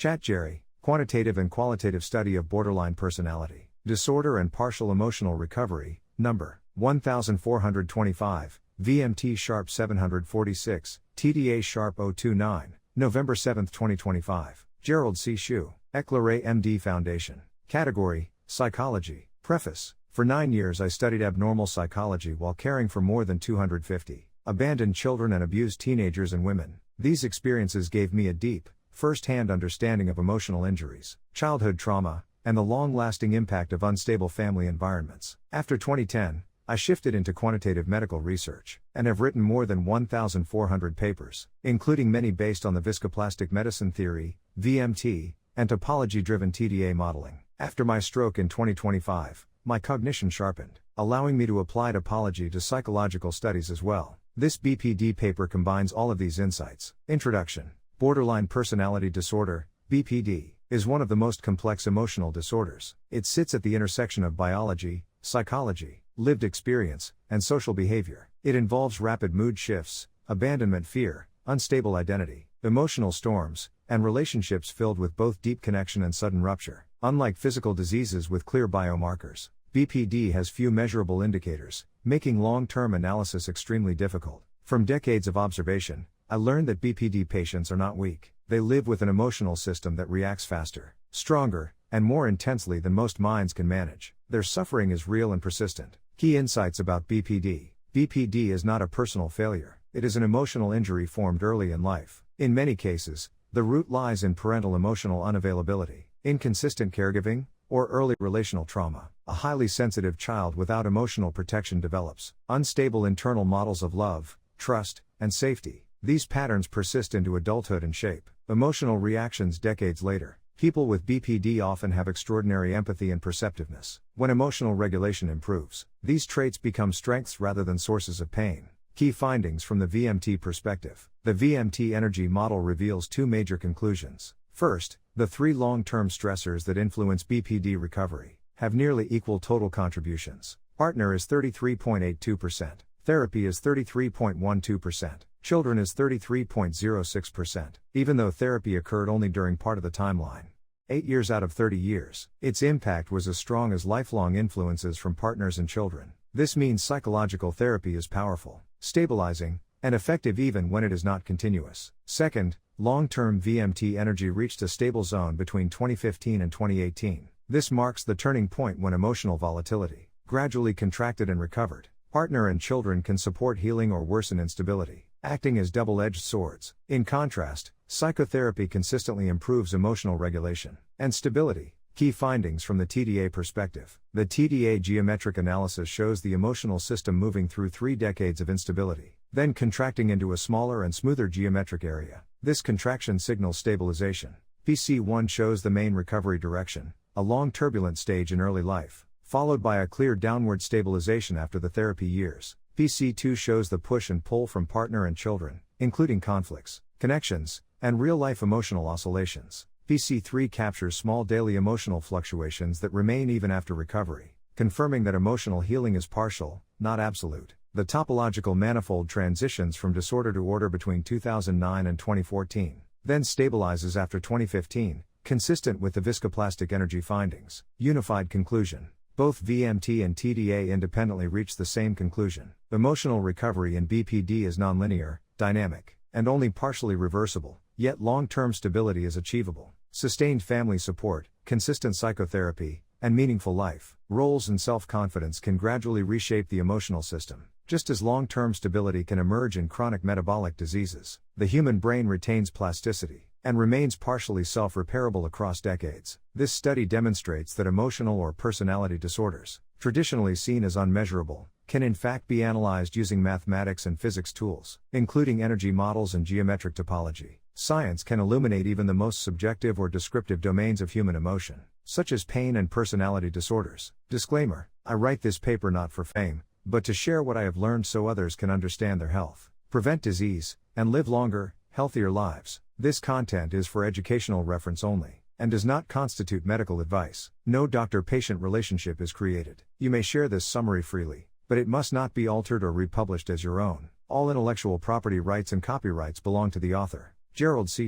ChatGerry Quantitative and Qualitative Study of Borderline Personality Disorder and Partial Emotional Recovery, No. 1425, VMT Sharp 746, TDA Sharp 029, November 7, 2025. Gerald C. EclaireMD Foundation. Category: Psychology. Preface. For 9 years I studied abnormal psychology while caring for more than 250 abandoned children and abused teenagers and women. These experiences gave me a deep, first-hand understanding of emotional injuries, childhood trauma, and the long-lasting impact of unstable family environments. After 2010, I shifted into quantitative medical research, and have written more than 1,400 papers, including many based on the viscoplastic medicine theory, VMT, and topology-driven TDA modeling. After my stroke in 2025, my cognition sharpened, allowing me to apply topology to psychological studies as well. This BPD paper combines all of these insights. Introduction. Borderline personality disorder, BPD, is one of the most complex emotional disorders. It sits at the intersection of biology, psychology, lived experience, and social behavior. It involves rapid mood shifts, abandonment fear, unstable identity, emotional storms, and relationships filled with both deep connection and sudden rupture. Unlike physical diseases with clear biomarkers, BPD has few measurable indicators, making long-term analysis extremely difficult. From decades of observation, I learned that BPD patients are not weak. They live with an emotional system that reacts faster, stronger, and more intensely than most minds can manage. Their suffering is real and persistent. Key insights about BPD. BPD is not a personal failure. It is an emotional injury formed early in life. In many cases, the root lies in parental emotional unavailability, inconsistent caregiving, or early relational trauma. A highly sensitive child without emotional protection develops unstable internal models of love, trust, and safety. These patterns persist into adulthood and shape emotional reactions decades later. People with BPD often have extraordinary empathy and perceptiveness. When emotional regulation improves, these traits become strengths rather than sources of pain. Key findings from the VMT perspective. The VMT energy model reveals two major conclusions. First, the three long-term stressors that influence BPD recovery have nearly equal total contributions. Partner is 33.82%, therapy is 33.12%, children is 33.06%, even though therapy occurred only during part of the timeline. 8 years out of 30 years, its impact was as strong as lifelong influences from partners and children. This means psychological therapy is powerful, stabilizing, and effective even when it is not continuous. Second, long-term VMT energy reached a stable zone between 2015 and 2018. This marks the turning point when emotional volatility gradually contracted and recovered. Partner and children can support healing or worsen instability, acting as double-edged swords. In contrast, psychotherapy consistently improves emotional regulation and stability. Key findings from the TDA perspective. The TDA geometric analysis shows the emotional system moving through 3 decades of instability, then contracting into a smaller and smoother geometric area. This contraction signals stabilization. PC1 shows the main recovery direction, a long turbulent stage in early life, followed by a clear downward stabilization after the therapy years. PC2 shows the push and pull from partner and children, including conflicts, connections, and real-life emotional oscillations. PC3 captures small daily emotional fluctuations that remain even after recovery, confirming that emotional healing is partial, not absolute. The topological manifold transitions from disorder to order between 2009 and 2014, then stabilizes after 2015, consistent with the viscoplastic energy findings. Unified conclusion. Both VMT and TDA independently reach the same conclusion. Emotional recovery in BPD is nonlinear, dynamic, and only partially reversible, yet long-term stability is achievable. Sustained family support, consistent psychotherapy, and meaningful life roles and self-confidence can gradually reshape the emotional system. Just as long-term stability can emerge in chronic metabolic diseases, the human brain retains plasticity and remains partially self-repairable across decades. This study demonstrates that emotional or personality disorders, traditionally seen as unmeasurable, can in fact be analyzed using mathematics and physics tools, including energy models and geometric topology. Science can illuminate even the most subjective or descriptive domains of human emotion, such as pain and personality disorders. Disclaimer: I write this paper not for fame, but to share what I have learned so others can understand their health, prevent disease, and live longer, healthier lives. This content is for educational reference only, and does not constitute medical advice. No doctor-patient relationship is created. You may share this summary freely, but it must not be altered or republished as your own. All intellectual property rights and copyrights belong to the author. Gerald C.